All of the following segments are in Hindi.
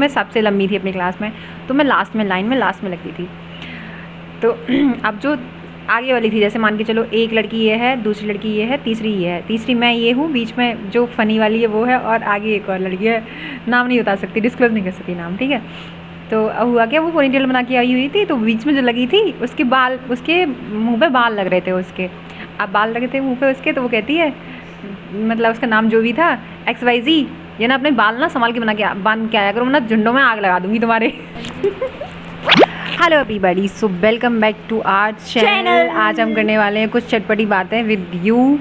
मैं सबसे लंबी थी अपनी क्लास में, तो मैं लास्ट में लाइन में लास्ट में लगती थी। तो अब जो आगे वाली थी, जैसे मान के चलो एक लड़की ये है, दूसरी लड़की ये है, तीसरी ये है, तीसरी मैं ये हूँ, बीच में जो फ़नी वाली है वो है, और आगे एक और लड़की है, नाम नहीं बता सकती, डिस्क्लोज नहीं कर सकती नाम, ठीक है। तो अब हुआ क्या, वो पोनीटेल बना के आई हुई थी, तो बीच में जो लगी थी उसके बाल, उसके मुँह पे बाल लग रहे थे उसके। अब बाल लगे थे मुँह पे उसके, तो वो कहती है, मतलब उसका नाम जो भी था, XYZ, ये ना अपने बाल ना संभाल के बना के बांध के आया करो, ना झुंडों में आग लगा दूंगी तुम्हारे। Hello everybody, so welcome back to our channel. आज हम करने वाले हैं कुछ चटपटी बातें विद यू,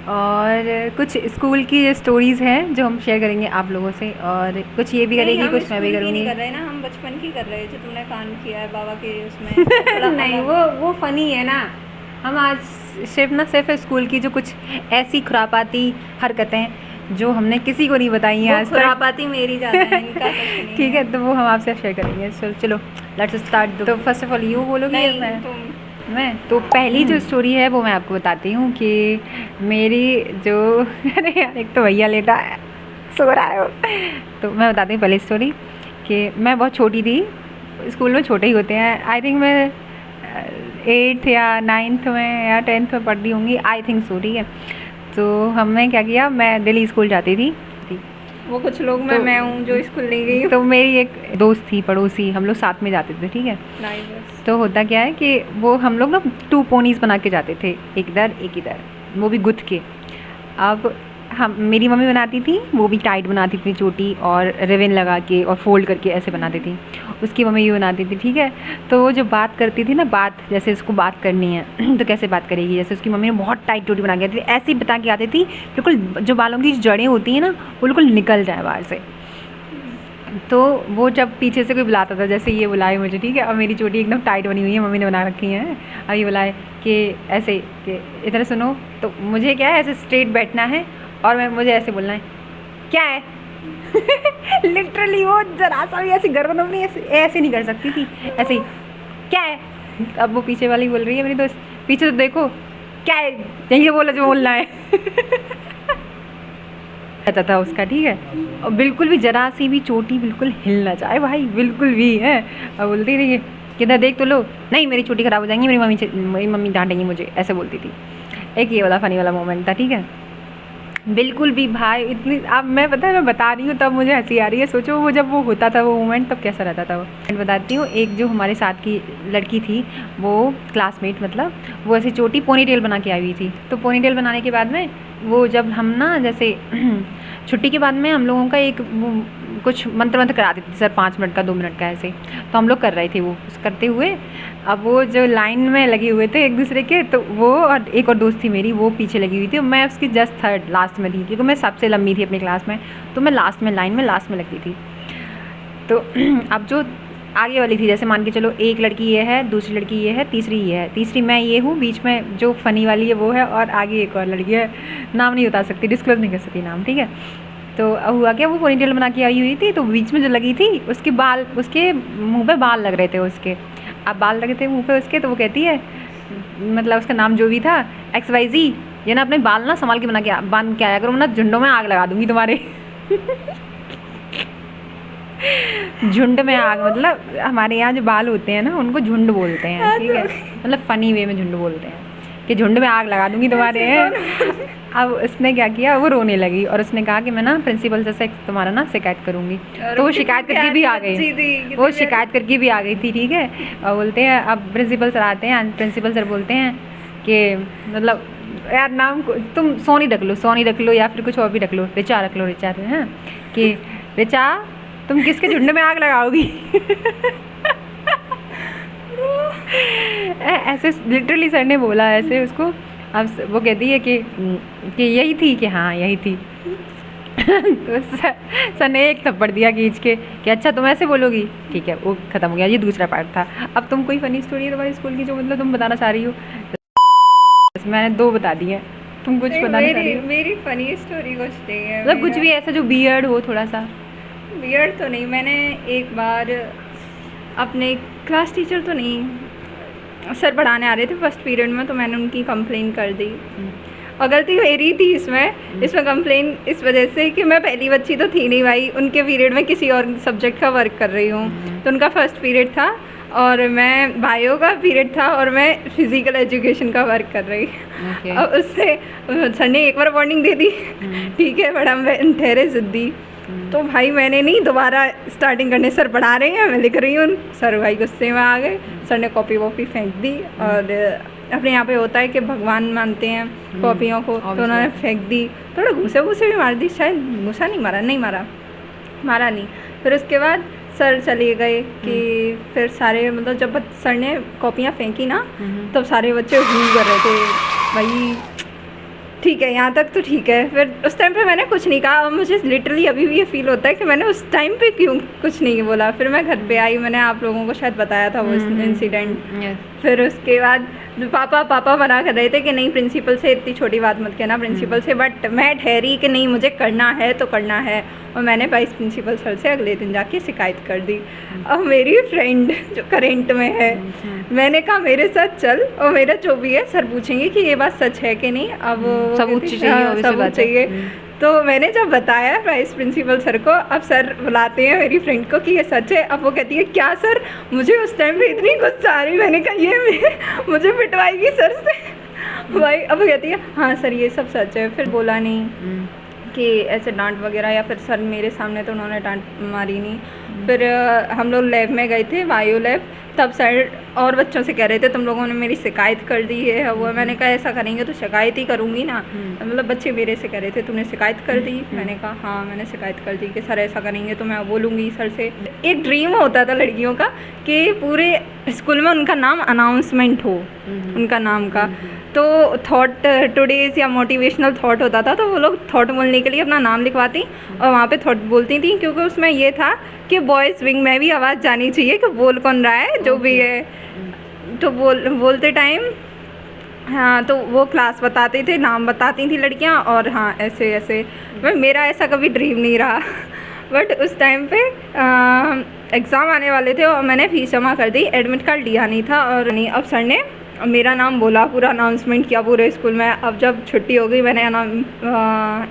और कुछ स्कूल की स्टोरीज़ हैं जो हम शेयर करेंगे आप लोगों से, और कुछ ये भी करेगी, कुछ मैं भी करूँगी। नहीं कर रहे ना, हम बचपन की कर रहे हैं जो तुमने कांड किया है बाबा के उसमें। नहीं, वो फ़नी है ना। हम आज सिर्फ स्कूल की जो कुछ ऐसी खुरापाती हरकतें जो हमने किसी को नहीं बताई हैं आज तक। खुरापाती मेरी ज़्यादा है, इनका कुछ नहीं ठीक है, तो वो हम आपसे शेयर करेंगे। चलो लेट्स स्टार्ट। तो फर्स्ट ऑफ ऑल यू बोलोगी या मैं? तो पहली जो स्टोरी है वो मैं आपको बताती हूँ कि मेरी जो अरे यार, एक तो भैया लेटा है, सो रहा है वो। तो मैं बताती हूँ पहली स्टोरी कि मैं बहुत छोटी थी, स्कूल में छोटे ही होते हैं, आई थिंक मैं 8th या 9th में या 10th में पढ़ती होंगी, आई थिंक सो, ठीक है। तो हमने क्या किया, मैं दिल्ली स्कूल जाती थी। वो कुछ लोग मैं हूँ जो स्कूल नहीं गई। तो मेरी एक दोस्त थी, पड़ोसी, हम लोग साथ में जाते थे, ठीक है। तो होता क्या है कि वो हम लोग ना 2 पोनीज बना के जाते थे, एक इधर एक इधर, वो भी गुथ के। अब हम, मेरी मम्मी बनाती थी, वो भी टाइट बनाती थी, चोटी और रिबन लगा के और फोल्ड करके ऐसे बनाती थी। उसकी मम्मी ये बनाती थी, ठीक है। तो वो जो बात करती थी ना, बात जैसे उसको बात करनी है तो कैसे बात करेगी, जैसे उसकी मम्मी ने बहुत टाइट चोटी बना के आती थी, ऐसे ही बता के आती थी, बिल्कुल जो बालों की जड़ें होती हैं ना वो बिल्कुल निकल जाए बाहर से। तो वो जब पीछे से कोई बुलाता था, जैसे ये बुलाए मुझे, ठीक है, और मेरी चोटी एकदम टाइट बनी हुई है, मम्मी ने बना रखी है, अब ये बुलाए कि ऐसे कि इधर सुनो, तो मुझे क्या है, ऐसे स्ट्रेट बैठना है और मुझे ऐसे बोलना है, क्या है लिटरली वो जरा सा भी ऐसी गर्दन अपनी ऐसे नहीं कर सकती थी, ऐसे ही, क्या है। अब वो पीछे वाली बोल रही है मेरी दोस्त, पीछे तो देखो, क्या है, यही बोला जो बोलना है रहता था उसका, ठीक है। और बिल्कुल भी जरा सी भी चोटी बिल्कुल हिल ना जाए भाई, बिल्कुल भी है। अब बोलती रही किधर देख तो लो, नहीं मेरी चोटी ख़राब हो जाएंगी, मेरी मम्मी डांटेंगी मुझे, ऐसे बोलती थी। एक ये वाला फ़नी वाला मोमेंट था, ठीक है। बिल्कुल भी भाई इतनी, अब मैं पता है मैं बता रही हूँ तब मुझे हंसी आ रही है, सोचो वो जब वो होता था वो मोमेंट, तब कैसा रहता था वो। मैं बताती हूँ, एक जो हमारे साथ की लड़की थी, वो क्लासमेट, मतलब वो ऐसी चोटी पोनीटेल बना के आई हुई थी। तो पोनीटेल बनाने के बाद में वो जब हम ना जैसे छुट्टी के बाद में हम लोगों का एक कुछ मंत्र कराते थे सर, 5 मिनट का 2 मिनट का ऐसे, तो हम लोग कर रहे थे वो करते हुए। अब वो जो लाइन में लगे हुए थे एक दूसरे के, तो वो और एक और दोस्त थी मेरी, वो पीछे लगी हुई थी, मैं उसकी जस्ट थर्ड लास्ट में थी, क्योंकि मैं सबसे लंबी थी अपनी क्लास में, तो मैं लास्ट में लाइन में लास्ट में लगती थी। तो अब जो आगे वाली थी, जैसे मान के चलो एक लड़की ये है, दूसरी लड़की ये है, तीसरी ये है, तीसरी मैं ये हूँ, बीच में जो फ़नी वाली है वो है, और आगे एक और लड़की है, नाम नहीं बता सकती, डिस्क्लोज नहीं कर सकती नाम, ठीक है। तो अब हुआ क्या, वो पोनीटेल बना के आई हुई थी, तो बीच में जो लगी थी उसके बाल, उसके मुँह पे बाल लग रहे थे उसके। अब बाल लगे थे मुँह पे उसके, तो वो कहती है, मतलब उसका नाम जो भी था, XYZ, ये ना अपने बाल ना संभाल के बना के बांध के आया करो, ना झुंडों में आग लगा दूंगी तुम्हारे झुंड में आग, मतलब हमारे यहाँ जो बाल होते हैं ना उनको झुंड बोलते हैं, ठीक है, मतलब फ़नी वे में झुंड बोलते हैं कि झुंड में आग लगा दूंगी तुम्हारे। अब उसने क्या किया, वो रोने लगी और उसने कहा कि मैं ना प्रिंसिपल से तुम्हारा ना शिकायत करूँगी। तो वो शिकायत करके भी आ गई, वो शिकायत करके भी आ गई थी, ठीक है। और बोलते हैं, अब प्रिंसिपल सर आते हैं, प्रिंसिपल सर बोलते हैं कि मतलब यार नाम तुम सोनी रख लो या फिर कुछ और भी रख लो, रिचा रख लो, रिचा है कि रिचा तुम किसके झुंड में आग लगाओगी ऐसे लिटरली सर ने बोला ऐसे उसको। अब वो कहती है कि यही थी, कि हाँ यही थी तो सर ने एक थप्पड़ दिया खींच के कि अच्छा तुम ऐसे बोलोगी, ठीक है, वो ख़त्म हो गया। ये दूसरा पार्ट था। अब तुम कोई फ़नी स्टोरी है तुम्हारी स्कूल की जो मतलब तुम बताना चाह रही हो? मैंने 2 बता दी है, तुम कुछ बताना चाह रही हो? मेरी फ़नी स्टोरी कुछ नहीं है, मतलब कुछ भी ऐसा जो वियर्ड हो, थोड़ा सा वियर्ड तो नहीं। मैंने एक बार अपने क्लास टीचर तो नहीं, सर पढ़ाने आ रहे थे फर्स्ट पीरियड में, तो मैंने उनकी कंप्लेन कर दी। और गलती मेरी थी इसमें कंप्लेन इस वजह से कि मैं पहली बच्ची तो थी नहीं भाई, उनके पीरियड में किसी और सब्जेक्ट का वर्क कर रही हूँ। तो उनका फर्स्ट पीरियड था और मैं बायो का पीरियड था और मैं फिज़िकल एजुकेशन का वर्क कर रही। अब उससे सर ने एक बार वार्निंग दे दी, ठीक है मैडम ठहरे ज़िद्दी। तो भाई मैंने नहीं दोबारा स्टार्टिंग करने, सर पढ़ा रहे हैं मैं लिख रही हूँ, सर भाई गुस्से में आ गए, सर ने कॉपी वॉपी फेंक दी। और अपने यहाँ पे होता है कि भगवान मानते हैं कॉपियों को, तो उन्होंने फेंक दी, थोड़ा घूसे भी मार दी, शायद घूसा नहीं मारा नहीं। फिर उसके बाद सर चले गए कि फिर सारे मतलब जब सर ने कॉपियाँ फेंकी ना तब सारे बच्चे हू कर रहे थे भाई, ठीक है यहाँ तक तो ठीक है। फिर उस टाइम पे मैंने कुछ नहीं कहा और मुझे लिटरली अभी भी ये फील होता है कि मैंने उस टाइम पे क्यों कुछ नहीं बोला। फिर मैं घर पे आई, मैंने आप लोगों को शायद बताया था वो इंसिडेंट। फिर उसके बाद पापा मना कर रहे थे कि नहीं प्रिंसिपल से इतनी छोटी बात मत कहना प्रिंसिपल से, बट मैं ठहरी कि नहीं मुझे करना है तो करना है। और मैंने वाइस प्रिंसिपल सर से अगले दिन जाके शिकायत कर दी। अब मेरी फ्रेंड जो करेंट में है, मैंने कहा मेरे साथ चल और मेरा जो भी है सर पूछेंगे कि ये बात सच है कि नहीं, अब सबूत चाहिए। तो मैंने जब बताया वाइस प्रिंसिपल सर को, अब सर बुलाते हैं मेरी फ्रेंड को कि ये सच है। अब वो कहती है क्या सर, मुझे उस टाइम पे इतनी गुस्सा आ रही, मैंने कहा ये मुझे पिटवाएगी सर से भाई। अब वो कहती है हाँ सर ये सब सच है। फिर बोला नहीं कि ऐसे डांट वगैरह, या फिर सर मेरे सामने तो उन्होंने डांट मारी नहीं। फिर हम लोग लैब में गए थे, बायो लैब, तब सर और बच्चों से कह रहे थे तुम लोगों ने मेरी शिकायत कर दी है वो। मैंने कहा ऐसा करेंगे तो शिकायत ही करूँगी ना, मतलब बच्चे मेरे से कह रहे थे तूने शिकायत कर दी। मैंने कहा हाँ मैंने शिकायत कर दी कि सर ऐसा करेंगे तो मैं बोलूँगी सर से। एक ड्रीम होता था लड़कियों का कि पूरे स्कूल में उनका नाम अनाउंसमेंट हो, उनका नाम का। तो थॉट टुडेज या मोटिवेशनल थॉट होता था, तो वो लोग थॉट बोलने के लिए अपना नाम लिखवाती और वहाँ पे थॉट बोलती थी, क्योंकि उसमें ये था कि बॉयज़ विंग में भी आवाज़ जानी चाहिए कि बोल कौन रहा है जो भी है। तो बोलते टाइम हाँ तो वो क्लास बताते थे, नाम बताती थी लड़कियाँ, और हाँ ऐसे मेरा ऐसा कभी ड्रीम नहीं रहा। बट उस टाइम पे एग्ज़ाम आने वाले थे और मैंने फ़ीस जमा कर दी, एडमिट कार्ड लिया नहीं था। और नहीं, अब सर ने मेरा नाम बोला, पूरा अनाउंसमेंट किया पूरे स्कूल में। अब जब छुट्टी हो गई मैंने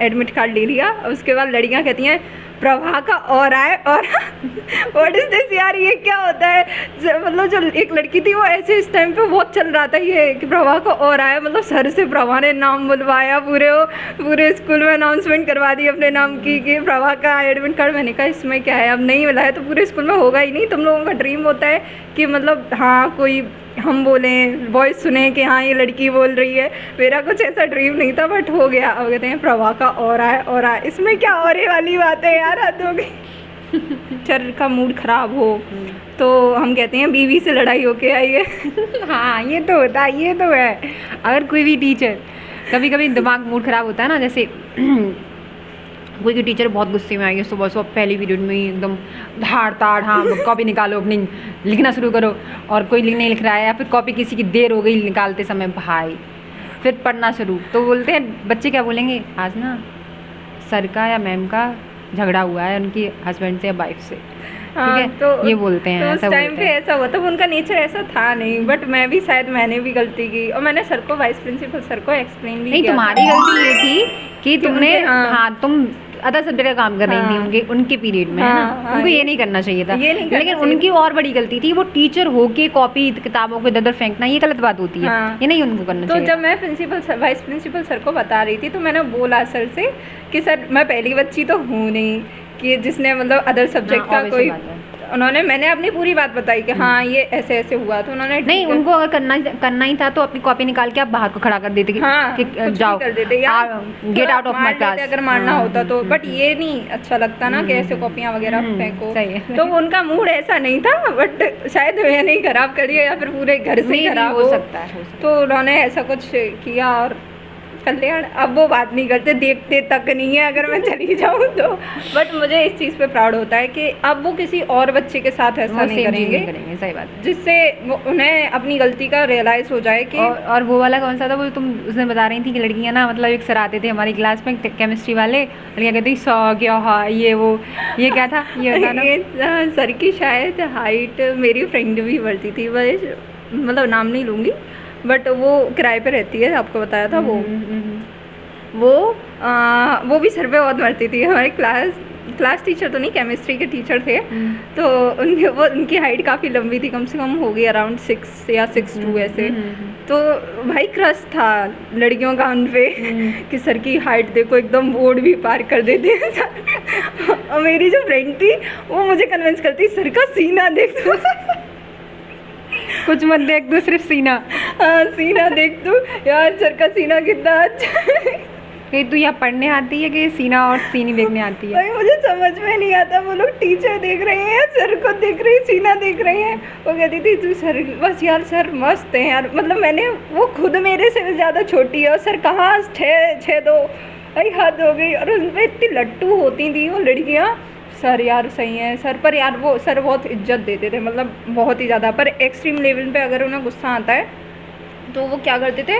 एडमिट कार्ड ले लिया। उसके बाद लड़कियां कहती हैं प्रभा का और आए और व्हाट इज़ दिस यार, ये क्या होता है। मतलब जो एक लड़की थी वो ऐसे इस टाइम पे बहुत चल रहा था ये कि प्रभा का और आया, मतलब सर से प्रभा ने नाम बुलवाया, पूरे स्कूल में अनाउंसमेंट करवा दी अपने नाम की कि प्रभा का एडमिट कार्ड। मैंने कहा इसमें क्या है, अब नहीं मिला है तो पूरे स्कूल में होगा ही नहीं। तुम लोगों का ड्रीम होता है कि मतलब हाँ कोई हम बोलें, बॉयज़ सुने कि हाँ ये लड़की बोल रही है। मेरा कुछ ऐसा ड्रीम नहीं था बट हो गया। अब कहते हैं प्रभा का और आए, इसमें क्या और वाली बात है यार, हद हो गई। टीचर का मूड ख़राब हो तो हम कहते हैं बीवी से लड़ाई होके आई है। हाँ ये तो होता है, ये तो है। अगर कोई भी टीचर कभी कभी दिमाग मूड ख़राब होता है ना, जैसे कोई टीचर बहुत गुस्से में आई है, सुबह पहली पीरियड में ही एकदम धाड़ ताड़, हाँ कॉपी निकालो अपनी लिखना शुरू करो, और कोई नहीं लिख रहा है या फिर कॉपी किसी की देर हो गई निकालते समय, भाई फिर पढ़ना शुरू। तो बोलते हैं बच्चे क्या बोलेंगे, आज ना सर का या मैम का झगड़ा हुआ है उनकी हस्बैंड से या वाइफ से, ठीक है। तो ये बोलते हैं, तो उस टाइम पे ऐसा हुआ था। उनका नेचर ऐसा था नहीं, बट मैंने भी गलती की और मैंने सर को, वाइस प्रिंसिपल सर को एक्सप्लेन भी किया। तुम्हारी गलती ये थी कि तुमने तुम अदर सब्जेक्ट का काम कर रही थी उनके पीरियड में, है ना। उनको ये नहीं करना चाहिए था, लेकिन उनकी और बड़ी गलती थी, वो टीचर होके कॉपी किताबों को इधर फेंकना, ये गलत बात होती है। ये नहीं उनको करना चाहिए। तो जब मैं वाइस प्रिंसिपल सर को बता रही थी तो मैंने बोला सर से कि सर मैं पहली बच्ची तो हूँ नहीं कि जिसने मतलब अदर सब्जेक्ट का कोई, मैंने अपनी पूरी बात बताई कि हाँ ये ऐसे हुआ। तो उन्होंने नहीं, उनको अगर करना ही था तो अपनी कॉपी निकाल के आप बाहर को खड़ा कर देते कि जाओ कर देते यार, get out of my class, अगर मारना होता तो। बट ये नहीं अच्छा लगता ना कि ऐसे कॉपियाँ वगैरह फेंको। तो उनका मूड ऐसा नहीं था, बट शायद मैंने ही खराब कर दिया या फिर पूरे घर से खराब हो सकता है। तो उन्होंने ऐसा कुछ किया और कल्याण अब वो बात नहीं करते, देखते तक नहीं है अगर मैं चली जाऊँ तो। बट मुझे इस चीज़ पे प्राउड होता है कि अब वो किसी और बच्चे के साथ ऐसा नहीं करेंगे। सही बात है। जिससे उन्हें अपनी गलती का रियलाइज़ हो जाए कि और वो वाला कौन सा था, वो तुम उसने बता रही थी कि लड़कियाँ ना, मतलब एक सर आते थे हमारी क्लास में केमिस्ट्री वाले, लड़कियाँ कहती सौ क्या हाँ ये क्या था, ये सर की शायद हाइट मेरी फ्रेंड भी बढ़ती थी, मतलब नाम नहीं लूँगी, बट वो किराए पे रहती है, आपको बताया था वो। वो भी सर पे बहुत मरती थी। हमारी क्लास टीचर तो नहीं, केमिस्ट्री के टीचर थे। तो उनकी हाइट काफ़ी लंबी थी, कम से कम होगी अराउंड 6 या 6'2" ऐसे। तो भाई क्रश था लड़कियों का उन पे कि सर की हाइट देखो, एकदम बोर्ड भी पार कर देते हैं सर। और मेरी जो फ्रेंड थी वो मुझे कन्विंस करती, सर का सीना देख तू। कुछ मत देख दो, सिर्फ सीना। हाँ, सीना देख तू यार, सर का सीना कितना अच्छा है। कहीं तू यहाँ पढ़ने आती है कि सीना और सीनी देखने आती है? भाई मुझे समझ में नहीं आता, वो लोग टीचर देख रहे हैं, सर को देख रही, सीना देख रहे हैं। वो कहती थी तू सर, बस यार सर मस्त है यार। मतलब मैंने, वो खुद मेरे से भी ज़्यादा छोटी है और सर कहाँ 6'2", भाई हद हो गई। और उन पर इतनी लट्टू होती थी वो लड़कियाँ। सर यार सही है सर, पर यार वो सर बहुत इज्जत देते थे, मतलब बहुत ही ज़्यादा। पर एक्सट्रीम लेवल पे अगर उन्हें गुस्सा आता है तो वो क्या करते थे,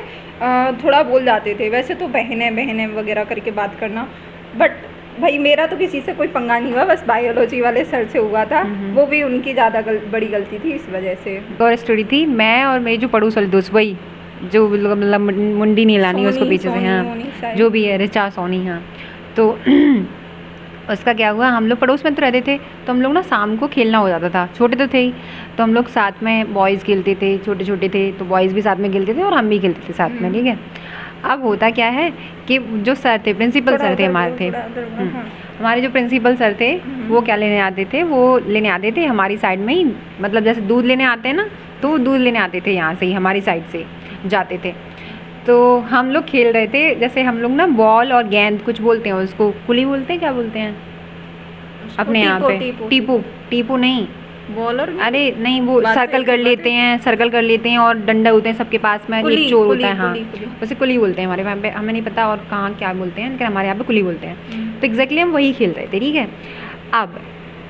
थोड़ा बोल जाते थे। वैसे तो बहनें वगैरह करके बात करना, बट भाई मेरा तो किसी से कोई पंगा नहीं हुआ, बस बायोलॉजी वाले सर से हुआ था। वो भी उनकी ज़्यादा बड़ी गलती थी इस वजह से। और स्टोरी थी, मैं और मेरी जो पड़ोस वाली दोस्त, वही जो मतलब मुंडी नहीं लानी उसको पीछे से, हाँ जो भी है, रिचा सोनी, हाँ। तो उसका क्या हुआ, हम लोग पड़ोस में तो रहते थे, तो हम लोग ना शाम को खेलना हो जाता था, छोटे तो थे ही, तो हम लोग साथ में बॉयज़ खेलते थे, छोटे छोटे थे तो बॉयज़ भी साथ में खेलते थे और हम भी खेलते थे साथ में, ठीक है। अब होता क्या है कि जो सर थे, प्रिंसिपल सर थे हमारे, थे हमारे जो प्रिंसिपल सर थे, वो क्या लेने आते थे, वो लेने आते थे हमारी साइड में ही, मतलब जैसे दूध लेने आते हैं ना, तो वो दूध लेने आते थे यहाँ से ही, हमारी साइड से जाते थे। तो हम लोग खेल रहे थे, जैसे हम लोग ना बॉल और गेंद, कुछ बोलते हैं उसको, कुली बोलते हैं, क्या बोलते हैं अपने यहाँ पे, टीपू नहीं, बॉल और, अरे नहीं, वो सर्कल कर लेते हैं, सर्कल कर लेते हैं और डंडा होते हैं सबके पास में, एक चोर होता है, हाँ उसे कुली बोलते हैं हमारे वहाँ पे, हमें नहीं पता और कहाँ क्या बोलते हैं, लेकिन हमारे यहाँ पे कुली बोलते हैं। तो एग्जैक्टली हम वही खेल रहे थे, ठीक है। अब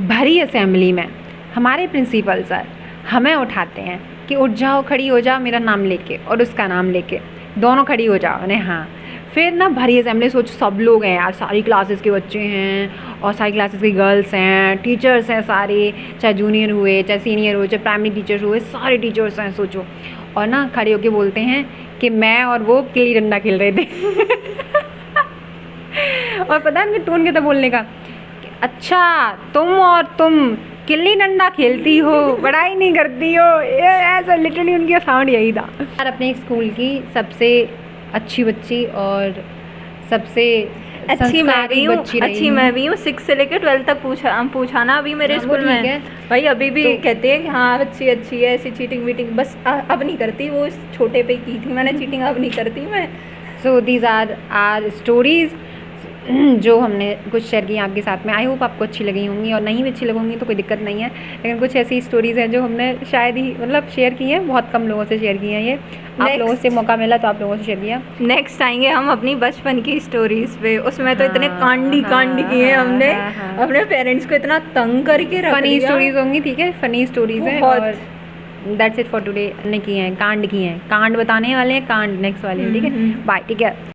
भरी असेंबली में हमारे प्रिंसिपल सर हमें उठाते हैं कि उठ जाओ, खड़ी हो जाओ, मेरा नाम लेके और उसका नाम लेके, दोनों खड़ी हो जाओ ने, हाँ। फिर ना भरी असेंबली, सोचो सब लोग हैं यार, सारी क्लासेस के बच्चे हैं और सारी क्लासेस की गर्ल्स हैं, टीचर्स हैं सारे, चाहे जूनियर हुए, चाहे सीनियर हुए, चाहे प्राइमरी टीचर्स हुए, सारे टीचर्स हैं सोचो। और ना खड़े होके बोलते हैं कि मैं और वो गिल्ली डंडा खेल रहे थे। और पता है उनके टोन क्या था बोलने का, अच्छा तुम और तुम गिल्ली डंडा खेलती हो, पढ़ाई नहीं करती हो, ये ऐसा लिटरली उनका साउंड यही था। यार अपने स्कूल की सबसे अच्छी बच्ची और सबसे अच्छी मैं भी हूँ, 6 से लेकर 12 तक पूछा ना अभी मेरे स्कूल में भाई, अभी भी तो कहते हैं कि हाँ अच्छी है, ऐसी चीटिंग वीटिंग बस अब नहीं करती, वो इस छोटे पे की थी मैंने चीटिंग, अब नहीं करती मैं। सो दीज आर स्टोरीज़ जो हमने कुछ शेयर की आपके साथ में। आई होप आपको अच्छी लगी होंगी, और नहीं भी अच्छी लगूंगी तो कोई दिक्कत नहीं है, लेकिन कुछ ऐसी स्टोरीज़ हैं जो हमने शायद ही मतलब शेयर की हैं, बहुत कम लोगों से शेयर की हैं। ये आप लोगों से मौका मिला तो आप लोगों से शेयर किया। नेक्स्ट आएंगे हम अपनी बचपन की स्टोरीज़ पे, उसमें तो इतने कांडी की हैं हमने, अपने पेरेंट्स को इतना तंग करके रख दिया। फनी स्टोरीज़ होंगी, ठीक है, फनी स्टोरीज़ हैं। और दैट्स इट फॉर टुडे। ने की हैं, कांड की हैं, कांड बताने वाले हैं, कांड नेक्स्ट वाले, ठीक है। बाय, ठीक है।